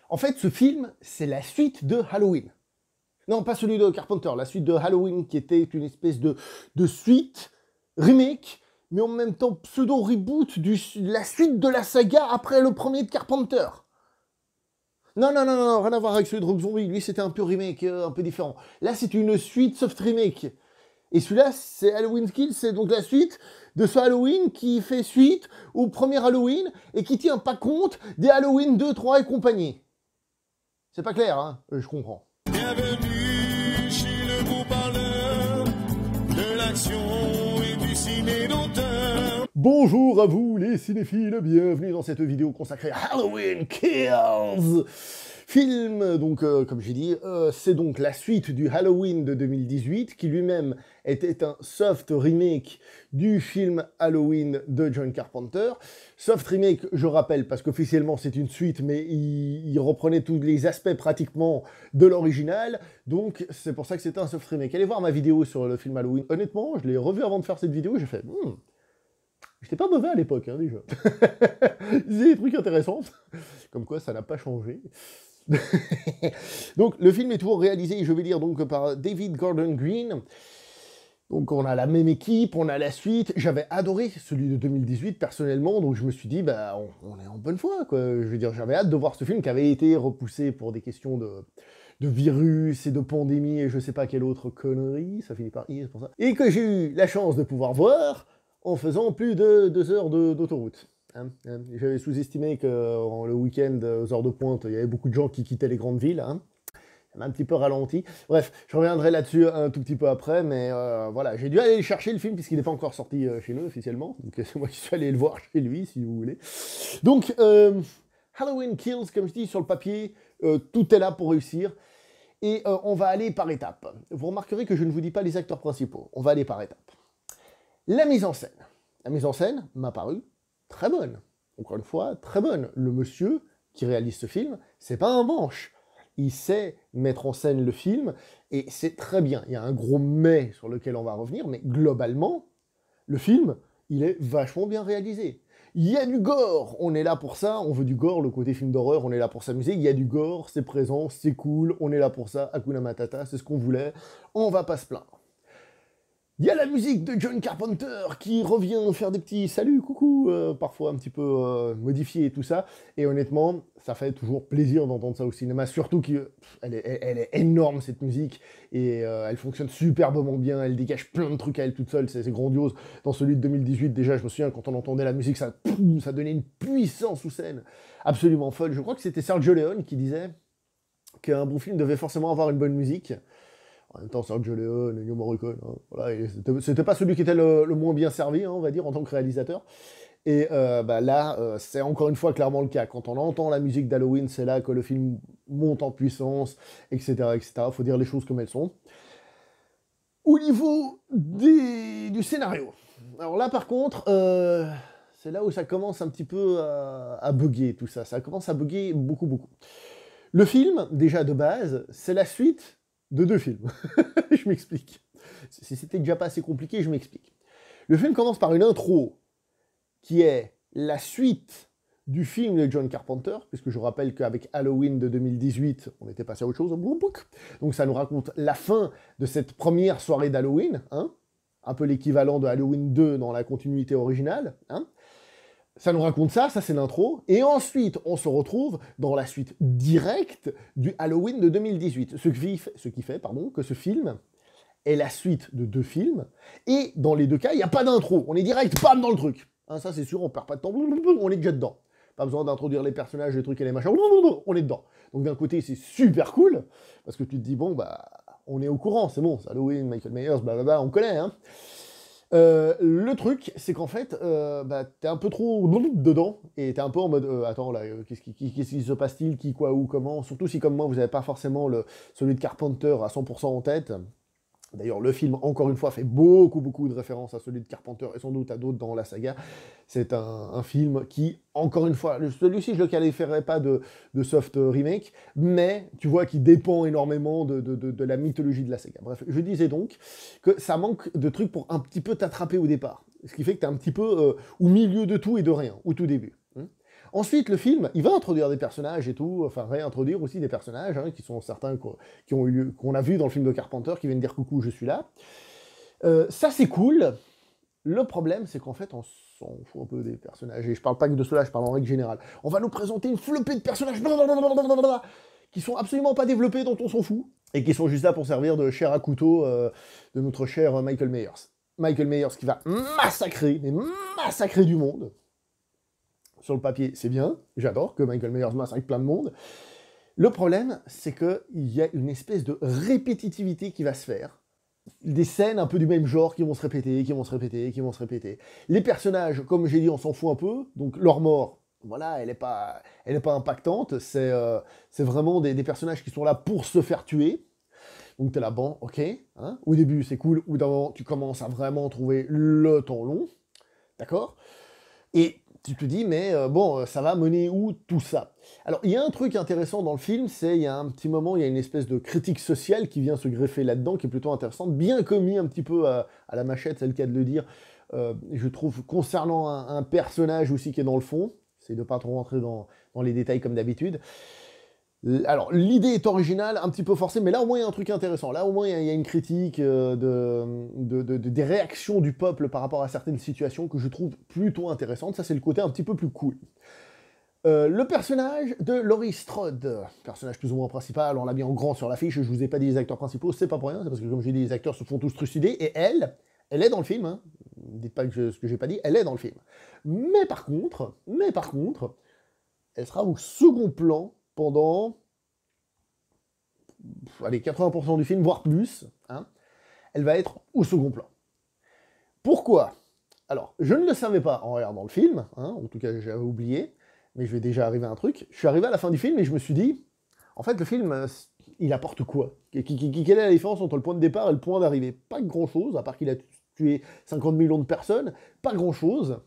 En fait, ce film, c'est la suite de Halloween. Non, pas celui de Carpenter, la suite de Halloween, qui était une espèce de suite, remake, mais en même temps pseudo-reboot de la suite de la saga après le premier de Carpenter. Non, non, non, non, rien à voir avec celui de Rob Zombie. Lui, c'était un peu remake, un peu différent. Là, c'est une suite soft remake. Et celui-là, c'est Halloween Kills, c'est donc la suite de ce Halloween qui fait suite au premier Halloween et qui tient pas compte des Halloween 2, 3 et compagnie. C'est pas clair, hein? Je comprends. Bienvenue chez le gros parleur de l'action et du ciné d'auteur. Bonjour à vous les cinéphiles, bienvenue dans cette vidéo consacrée à Halloween Kills. Film, donc comme j'ai dit, c'est donc la suite du Halloween de 2018, qui lui-même était un soft remake du film Halloween de John Carpenter. Soft remake, je rappelle, parce qu'officiellement c'est une suite, mais il reprenait tous les aspects pratiquement de l'original, donc c'est pour ça que c'était un soft remake. Allez voir ma vidéo sur le film Halloween. Honnêtement, je l'ai revu avant de faire cette vidéo, j'ai fait... J'étais pas mauvais à l'époque, hein, déjà. Il disait des trucs intéressants, comme quoi ça n'a pas changé. Donc le film est toujours réalisé, je vais dire, donc par David Gordon Green. Donc on a la même équipe, on a la suite. J'avais adoré celui de 2018 personnellement, donc je me suis dit, bah on est en bonne foi, quoi. Je veux dire, j'avais hâte de voir ce film qui avait été repoussé pour des questions de virus et de pandémie et je sais pas quelle autre connerie, ça finit par I, c'est pour ça. Et que j'ai eu la chance de pouvoir voir en faisant plus de 2 heures d'autoroute. J'avais sous-estimé que le week-end, aux heures de pointe, il y avait beaucoup de gens qui quittaient les grandes villes. Ça m'a un petit peu ralenti. Bref, je reviendrai là-dessus un tout petit peu après, mais voilà, j'ai dû aller chercher le film puisqu'il n'est pas encore sorti chez nous officiellement. Donc c'est moi qui suis allé le voir chez lui, si vous voulez. Donc, Halloween Kills, comme je dis sur le papier, tout est là pour réussir. Et on va aller par étapes. Vous remarquerez que je ne vous dis pas les acteurs principaux. On va aller par étapes. La mise en scène. La mise en scène m'a paru très bonne. Encore une fois, très bonne. Le monsieur qui réalise ce film, c'est pas un manche. Il sait mettre en scène le film, et c'est très bien. Il y a un gros mais sur lequel on va revenir, mais globalement, le film, il est vachement bien réalisé. Il y a du gore, on est là pour ça, on veut du gore, le côté film d'horreur, on est là pour s'amuser. Il y a du gore, c'est présent, c'est cool, on est là pour ça, Hakuna Matata, c'est ce qu'on voulait, on va pas se plaindre. Il y a la musique de John Carpenter qui revient faire des petits saluts, coucou, parfois un petit peu modifiés et tout ça. Et honnêtement, ça fait toujours plaisir d'entendre ça au cinéma, surtout qu'elle est énorme cette musique et elle fonctionne superbement bien, elle dégage plein de trucs à elle toute seule, c'est grandiose. Dans celui de 2018, déjà, je me souviens, quand on entendait la musique, ça donnait une puissance sous scène absolument folle. Je crois que c'était Sergio Leone qui disait qu'un bon film devait forcément avoir une bonne musique. En même temps, Sergio Leone, Ennio Morricone, hein, voilà, c'était pas celui qui était le moins bien servi, hein, on va dire, en tant que réalisateur. Et là, c'est encore une fois clairement le cas. Quand on entend la musique d'Halloween, c'est là que le film monte en puissance, etc., etc. Faut dire les choses comme elles sont. Au niveau du scénario, alors là, par contre, c'est là où ça commence un petit peu à bugger, tout ça. Ça commence à bugger beaucoup, beaucoup. Le film, déjà de base, c'est la suite de 2 films. Je m'explique. Si c'était déjà pas assez compliqué, je m'explique. Le film commence par une intro qui est la suite du film de John Carpenter, puisque je rappelle qu'avec Halloween de 2018, on était passé à autre chose. Donc ça nous raconte la fin de cette première soirée d'Halloween, hein, un peu l'équivalent de Halloween 2 dans la continuité originale, hein. Ça nous raconte ça c'est l'intro, et ensuite on se retrouve dans la suite directe du Halloween de 2018, ce qui fait que ce film est la suite de 2 films, et dans les 2 cas, il n'y a pas d'intro, on est direct, bam, dans le truc. Hein, ça c'est sûr, on perd pas de temps, on est déjà dedans. Pas besoin d'introduire les personnages, les trucs et les machins, on est dedans. Donc d'un côté c'est super cool, parce que tu te dis, bon, bah, on est au courant, c'est bon, c'est Halloween, Michael Myers, blablabla, on connaît, hein. Le truc, c'est qu'en fait, t'es un peu trop dedans, et t'es un peu en mode, attends, là, qu'est-ce qui se passe-t-il, qui, quoi, où, comment, surtout si, comme moi, vous n'avez pas forcément celui de Carpenter à 100% en tête. D'ailleurs, le film, encore une fois, fait beaucoup de références à celui de Carpenter, et sans doute à d'autres dans la saga. C'est un film qui, encore une fois, celui-ci, je le qualifierais pas de soft remake, mais tu vois qu'il dépend énormément de la mythologie de la saga. Bref, je disais donc que ça manque de trucs pour un petit peu t'attraper au départ. Ce qui fait que t'es un petit peu au milieu de tout et de rien, au tout début. Ensuite, le film, il va introduire des personnages et tout, enfin réintroduire aussi des personnages, hein, qui sont certains qu'on a vus dans le film de Carpenter, qui viennent dire coucou, je suis là. Ça, c'est cool. Le problème, c'est qu'en fait, on s'en fout un peu des personnages. Et je parle pas que de cela, je parle en règle générale. On va nous présenter une flopée de personnages qui sont absolument pas développés, dont on s'en fout, et qui sont juste là pour servir de chair à couteau de notre cher Michael Myers. Michael Myers qui va massacrer, mais massacrer du monde. Sur le papier, c'est bien, j'adore que Michael Myers massacre plein de monde. Le problème, c'est qu'il y a une espèce de répétitivité qui va se faire. Des scènes un peu du même genre qui vont se répéter, qui vont se répéter, qui vont se répéter. Les personnages, comme j'ai dit, on s'en fout un peu, donc leur mort, voilà, elle n'est pas impactante, c'est vraiment des personnages qui sont là pour se faire tuer. Donc t'es là, bon, ok, hein. Au début c'est cool, au bout d'un moment tu commences à vraiment trouver le temps long, d'accord? Et tu te dis, mais bon, ça va mener où tout ça? Alors, il y a un truc intéressant dans le film, c'est, il y a un petit moment, il y a une espèce de critique sociale qui vient se greffer là-dedans, qui est plutôt intéressante, bien commis un petit peu à la machette, c'est le cas de le dire, je trouve, concernant un personnage aussi qui est dans le fond, c'est de pas trop rentrer dans les détails comme d'habitude. Alors, l'idée est originale, un petit peu forcée, mais là au moins il y a un truc intéressant. Là au moins il y a une critique des réactions du peuple par rapport à certaines situations que je trouve plutôt intéressantes. Ça, c'est le côté un petit peu plus cool. Le personnage de Laurie Strode, personnage plus ou moins principal, on l'a mis en grand sur l'affiche, je vous ai pas dit les acteurs principaux, c'est pas pour rien, c'est parce que comme j'ai dit, les acteurs se font tous trucider, et elle est dans le film, hein. Dites pas que ce que j'ai pas dit, elle est dans le film. Mais par contre, elle sera au second plan pendant, allez, 80% du film, voire plus, hein, elle va être au second plan. Pourquoi? Alors, je ne le savais pas en regardant le film, hein, en tout cas j'avais oublié, mais je vais déjà arriver à un truc. Je suis arrivé à la fin du film et je me suis dit, en fait le film, il apporte quoi? Quelle est la différence entre le point de départ et le point d'arrivée? Pas grand-chose, à part qu'il a tué 50 millions de personnes, pas grand-chose.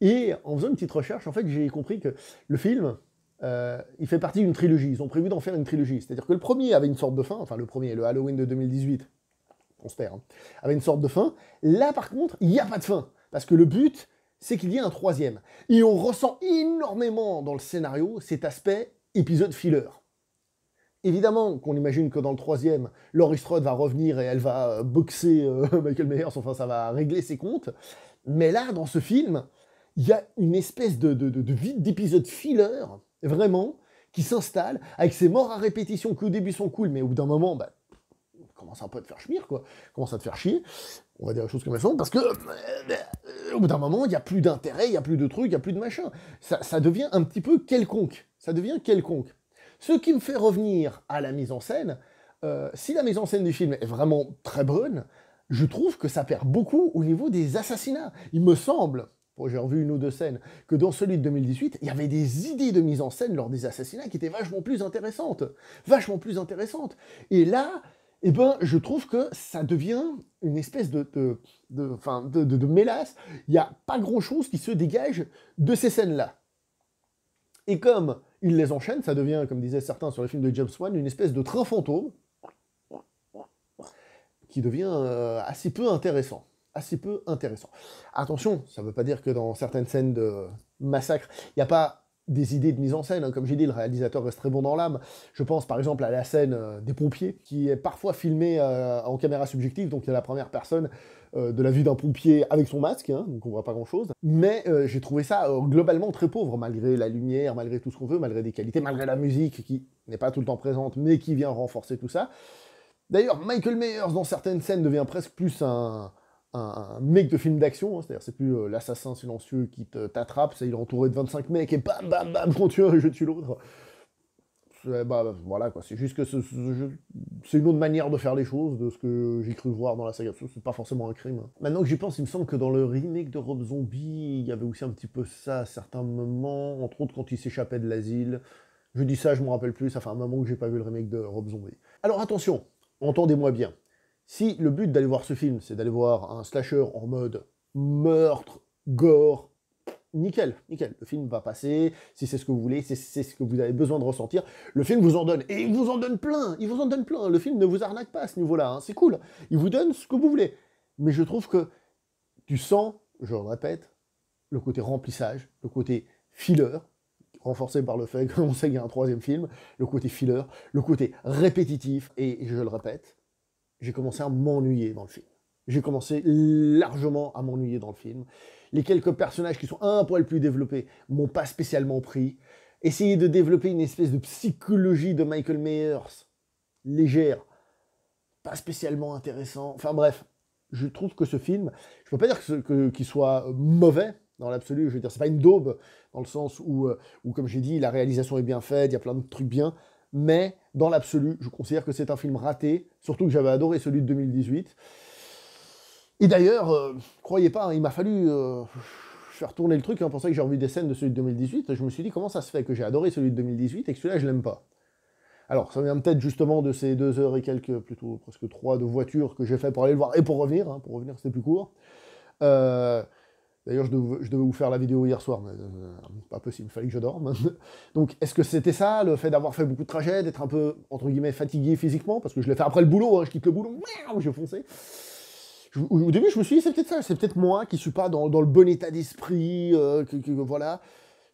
Et en faisant une petite recherche, en fait j'ai compris que le film, il fait partie d'une trilogie. Ils ont prévu d'en faire une trilogie. C'est-à-dire que le premier avait une sorte de fin, enfin le premier, le Halloween de 2018, on se perd, hein, avait une sorte de fin. Là, par contre, il n'y a pas de fin. Parce que le but, c'est qu'il y ait un troisième. Et on ressent énormément dans le scénario cet aspect épisode filler. Évidemment qu'on imagine que dans le troisième, Laurie Strode va revenir et elle va boxer Michael Myers, enfin ça va régler ses comptes. Mais là, dans ce film, il y a une espèce de vide d'épisode filler, vraiment, qui s'installe, avec ces morts à répétition qui au début sont cool, mais au bout d'un moment, bah, commence un peu à te faire chmire, quoi. Commence à te faire chier, on va dire les choses comme elles sont, parce que au bout d'un moment, il n'y a plus d'intérêt, il n'y a plus de trucs, il n'y a plus de machin. Ça devient un petit peu quelconque. Ça devient quelconque. Ce qui me fait revenir à la mise en scène, si la mise en scène du film est vraiment très bonne, je trouve que ça perd beaucoup au niveau des assassinats. Il me semble, j'ai revu une ou deux scènes, que dans celui de 2018, il y avait des idées de mise en scène lors des assassinats qui étaient vachement plus intéressantes. Vachement plus intéressantes. Et là, eh ben, je trouve que ça devient une espèce de mélasse. Il n'y a pas grand-chose qui se dégage de ces scènes-là. Et comme il les enchaîne, ça devient, comme disaient certains sur le film de James Wan, une espèce de train fantôme qui devient assez peu intéressant. Assez peu intéressant. Attention, ça ne veut pas dire que dans certaines scènes de massacre, il n'y a pas des idées de mise en scène, hein. Comme j'ai dit, le réalisateur reste très bon dans l'âme. Je pense par exemple à la scène des pompiers, qui est parfois filmée en caméra subjective, donc il y a la première personne de la vue d'un pompier avec son masque, hein, donc on voit pas grand-chose. Mais j'ai trouvé ça globalement très pauvre, malgré la lumière, malgré tout ce qu'on veut, malgré des qualités, malgré la musique qui n'est pas tout le temps présente, mais qui vient renforcer tout ça. D'ailleurs, Michael Myers, dans certaines scènes, devient presque plus un mec de film d'action, hein, c'est-à-dire c'est plus l'assassin silencieux qui t'attrape, il est entouré de 25 mecs et bam bam bam, je tue un et je tue l'autre. Voilà quoi, c'est juste que c'est une autre manière de faire les choses, de ce que j'ai cru voir dans la saga, c'est pas forcément un crime. Hein. Maintenant que j'y pense, il me semble que dans le remake de Rob Zombie, il y avait aussi un petit peu ça à certains moments, entre autres quand il s'échappait de l'asile. Je dis ça, je me rappelle plus, ça fait un moment que j'ai pas vu le remake de Rob Zombie. Alors attention, entendez-moi bien. Si le but d'aller voir ce film, c'est d'aller voir un slasher en mode meurtre, gore, nickel, nickel. Le film va passer, si c'est ce que vous voulez, si c'est ce que vous avez besoin de ressentir, le film vous en donne, et il vous en donne plein, il vous en donne plein. Le film ne vous arnaque pas à ce niveau-là, hein. C'est cool, il vous donne ce que vous voulez. Mais je trouve que tu sens, je le répète, le côté remplissage, le côté filler, renforcé par le fait qu'on sait qu'il y a un troisième film, le côté filler, le côté répétitif, et je le répète, j'ai commencé à m'ennuyer dans le film. J'ai commencé largement à m'ennuyer dans le film. Les quelques personnages qui sont un poil plus développés m'ont pas spécialement pris. Essayer de développer une espèce de psychologie de Michael Myers, légère, pas spécialement intéressant. Enfin bref, je trouve que ce film, je peux pas dire qu'il soit mauvais dans l'absolu, je veux dire, c'est pas une daube, dans le sens où comme j'ai dit, la réalisation est bien faite, il y a plein de trucs bien, mais dans l'absolu, je considère que c'est un film raté, surtout que j'avais adoré celui de 2018. Et d'ailleurs, croyez pas, hein, il m'a fallu faire tourner le truc, hein, pour ça que j'ai revu des scènes de celui de 2018, je me suis dit, comment ça se fait que j'ai adoré celui de 2018 et que celui-là, je l'aime pas? Alors, ça vient peut-être justement de ces 2 heures et quelques, plutôt presque 3 de voiture que j'ai fait pour aller le voir et pour revenir, hein, c'était plus court. D'ailleurs, je devais vous faire la vidéo hier soir, mais pas possible, il fallait que je dorme. Donc, est-ce que c'était ça, le fait d'avoir fait beaucoup de trajets, d'être un peu, entre guillemets, fatigué physiquement? Parce que je l'ai fait après le boulot, hein, je quitte le boulot, j'ai foncé. Au début, je me suis dit, c'est peut-être ça, c'est peut-être moi qui suis pas dans le bon état d'esprit, voilà.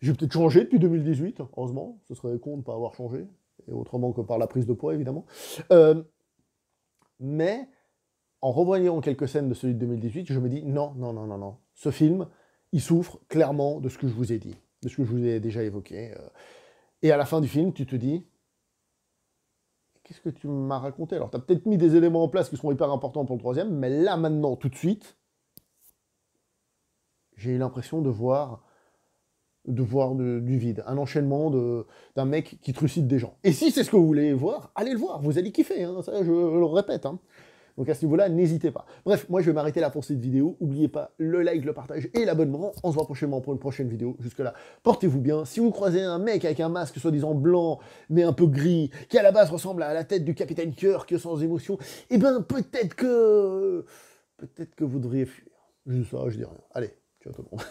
J'ai peut-être changé depuis 2018, heureusement, ce serait con de ne pas avoir changé, et autrement que par la prise de poids, évidemment. Mais, en revoyant quelques scènes de celui de 2018, je me dis, non, non, non, non, non. Ce film, il souffre clairement de ce que je vous ai dit, de ce que je vous ai déjà évoqué. Et à la fin du film, tu te dis, qu'est-ce que tu m'as raconté? Alors, tu as peut-être mis des éléments en place qui seront hyper importants pour le troisième, mais là, maintenant, tout de suite, j'ai eu l'impression de voir du vide, un enchaînement d'un mec qui trucide des gens. Et si c'est ce que vous voulez voir, allez le voir, vous allez kiffer, hein, ça, je le répète. Hein. Donc à ce niveau-là, n'hésitez pas. Bref, moi je vais m'arrêter là pour cette vidéo. N'oubliez pas le like, le partage et l'abonnement. On se voit prochainement pour une prochaine vidéo. Jusque-là, portez-vous bien. Si vous croisez un mec avec un masque soi-disant blanc, mais un peu gris, qui à la base ressemble à la tête du Capitaine Kirk sans émotion, eh ben peut-être que vous devriez fuir. Juste ça, je dis rien. Allez, ciao tout le monde.